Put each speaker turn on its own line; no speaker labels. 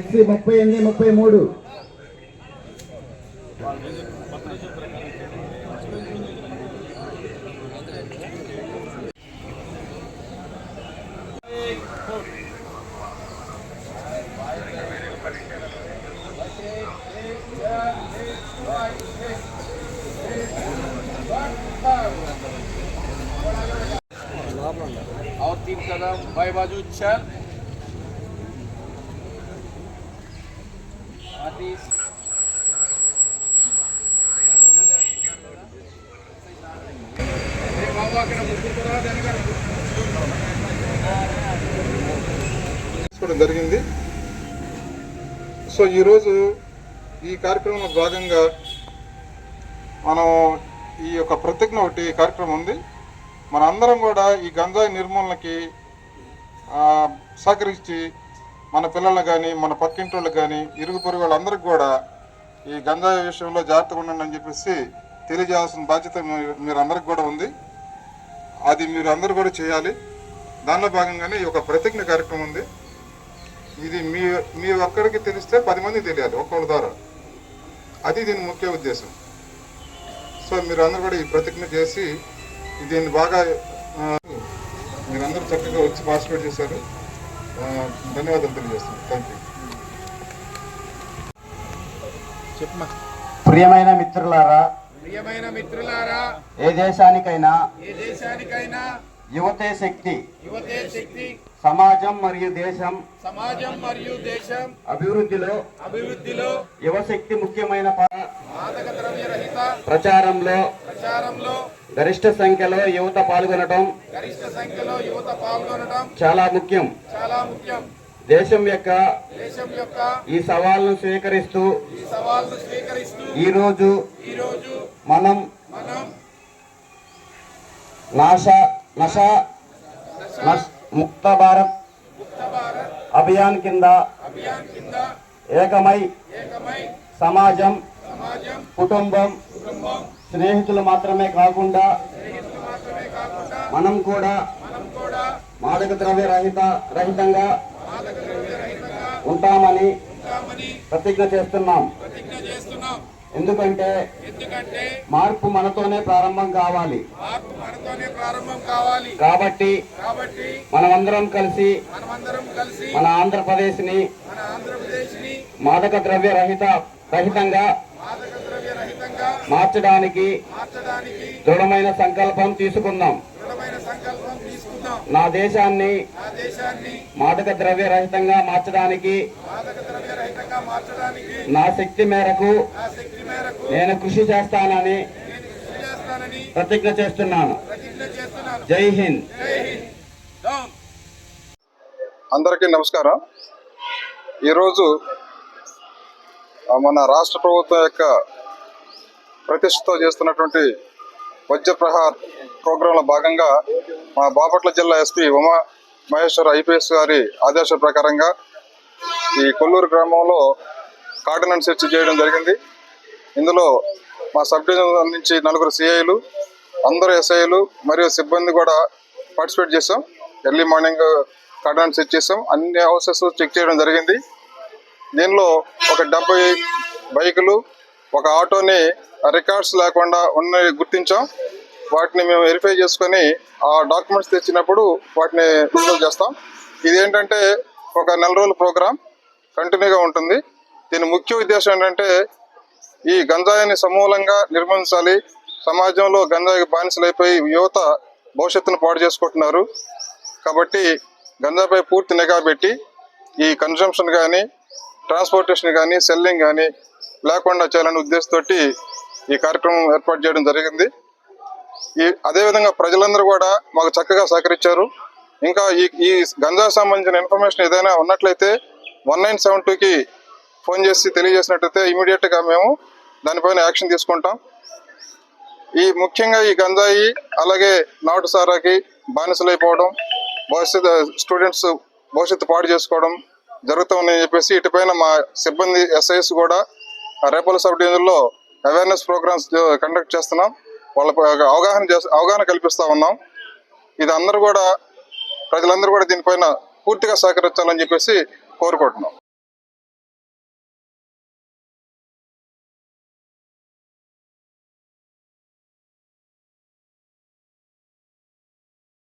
38-33
और 3 कदम बाएं बाजू चल
జరిగింది. సో ఈరోజు ఈ కార్యక్రమంలో భాగంగా మనం ఈ యొక్క ప్రతిజ్ఞ ఒకటి కార్యక్రమం ఉంది. మన అందరం కూడా ఈ గంజాయి నిర్మూలనకి సహకరించి మన పిల్లలు కానీ మన పక్కింటి వాళ్ళకి కానీ ఇరుగు పొరుగు వాళ్ళందరికీ కూడా ఈ గంజాయి విషయంలో జాగ్రత్తగా ఉండండి అని చెప్పేసి తెలియజేయాల్సిన బాధ్యత మీరు అందరికి కూడా ఉంది. అది మీరు అందరూ కూడా చేయాలి. దానిలో భాగంగానే ఈ యొక్క ప్రతిజ్ఞ కార్యక్రమం ఉంది. ఇది మీ ఒక్కరికి తెలిస్తే 10 మందికి తెలియాలి ఒక్కళ్ళ ద్వారా. అది దీని ముఖ్య ఉద్దేశం. సో మీరు అందరూ కూడా ఈ ప్రతిజ్ఞ చేసి దీన్ని బాగా మీరందరూ చక్కగా వచ్చి పార్టిసిపేట్ చేశారు. ధన్యవాదాలు తెలియజేస్తున్నాను. Thank you.
ప్రియమైన మిత్రులారా, ఏ దేశానికైనా యువతే శక్తి. సమాజం మరియు దేశం అభివృద్ధిలో యువశక్తి ముఖ్యమైన ప్రచారంలో గరిష్ట సంఖ్యలో యువత పాల్గొనడం చాలా ముఖ్యం. దేశం యొక్క ఈ సవాళ్ళను స్వీకరిస్తూ ఈరోజు మనం నషా ముక్త భారత్ అభియాన్ కింద ఏకమై సమాజం, కుటుంబం, స్నేహితులు మాత్రమే కాకుండా మనం కూడా మాదక ద్రవ్య రహితంగా ఉంటామని ప్రతిజ్ఞ చేస్తున్నాం. ఎందుకంటే మార్పు మనతోనే ప్రారంభం కావాలి. కాబట్టి మనమందరం కలిసి మన ఆంధ్రప్రదేశ్ ని మాదక ద్రవ్య రహితంగా మార్చడానికి దృఢమైన సంకల్పం తీసుకుందాం. నా దేశాన్ని మాదక ద్రవ్య రహితంగా మార్చడానికి నా శక్తి మేరకు నేను కృషి చేస్తానని ప్రతిజ్ఞ చేస్తున్నాను. జై హింద్.
అందరికీ నమస్కారం. ఈరోజు మన రాష్ట్ర ప్రభుత్వం యొక్క ప్రతిష్టతో చేస్తున్నటువంటి వజ్రప్రహార్ ప్రోగ్రాంలో భాగంగా మా బాపట్ల జిల్లా ఎస్పీ ఉమా మహేశ్వర్ ఐపీఎస్ గారి ఆదేశాల ప్రకారంగా ఈ కొల్లూరు గ్రామంలో కార్డినెన్స్ సెర్చ్ చేయడం జరిగింది. ఇందులో మా సబ్ డివిజన్ నుంచి 4 సిఐలు, అందరూ ఎస్ఐలు మరియు సిబ్బంది కూడా పార్టిసిపేట్ చేసాం. ఎర్లీ మార్నింగ్ కార్డినెన్స్ సెర్చ్ చేసాం. అన్ని హౌసెస్ చెక్ చేయడం జరిగింది. దీనిలో ఒక 70 బైకులు, ఒక ఆటోని రికార్డ్స్ లేకుండా ఉన్నవి గుర్తించాం. వాటిని మేము వెరిఫై చేసుకొని ఆ డాక్యుమెంట్స్ తెచ్చినప్పుడు వాటిని రిజల్వ్ చేస్తాం. ఇదేంటంటే ఒక 4 రోజుల ప్రోగ్రాం కంటిన్యూగా ఉంటుంది. దీని ముఖ్య ఉద్దేశం ఏంటంటే ఈ గంజాయిని సమూలంగా నిర్మించాలి. సమాజంలో గంజాయికి బానిసలైపోయి యువత భవిష్యత్తును పాడు చేసుకుంటున్నారు. కాబట్టి గంజాయిపై పూర్తి నిఘా పెట్టి ఈ కన్జంప్షన్ కానీ, ట్రాన్స్పోర్టేషన్ కానీ, సెల్లింగ్ కానీ లేకుండా చేయాలనే ఉద్దేశంతో ఈ కార్యక్రమం ఏర్పాటు చేయడం జరిగింది. అదేవిధంగా ప్రజలందరూ కూడా మాకు చక్కగా సహకరించారు. ఇంకా ఈ గంజాయి సంబంధించిన ఇన్ఫర్మేషన్ ఏదైనా ఉన్నట్లయితే 1972కి ఫోన్ చేసి తెలియజేసినట్లయితే ఇమీడియట్గా మేము దానిపైన యాక్షన్ తీసుకుంటాం. ముఖ్యంగా ఈ గంజాయి అలాగే నాటు సారాకి బానిసలైపోవడం, స్టూడెంట్స్ భవిష్యత్తు పాడు చేసుకోవడం జరుగుతామని చెప్పేసి ఇటుపైన మా సిబ్బంది ఎస్ఐస్ కూడా రేపల్లి సబ్ డివిజన్లో అవేర్నెస్ ప్రోగ్రామ్స్ కండక్ట్ చేస్తున్నాం. వాళ్ళ అవగాహన కల్పిస్తూ ఉన్నాం. ఇది ప్రజలందరూ కూడా దీనిపైన పూర్తిగా సహకరించాలని చెప్పేసి కోరుకుంటున్నాం.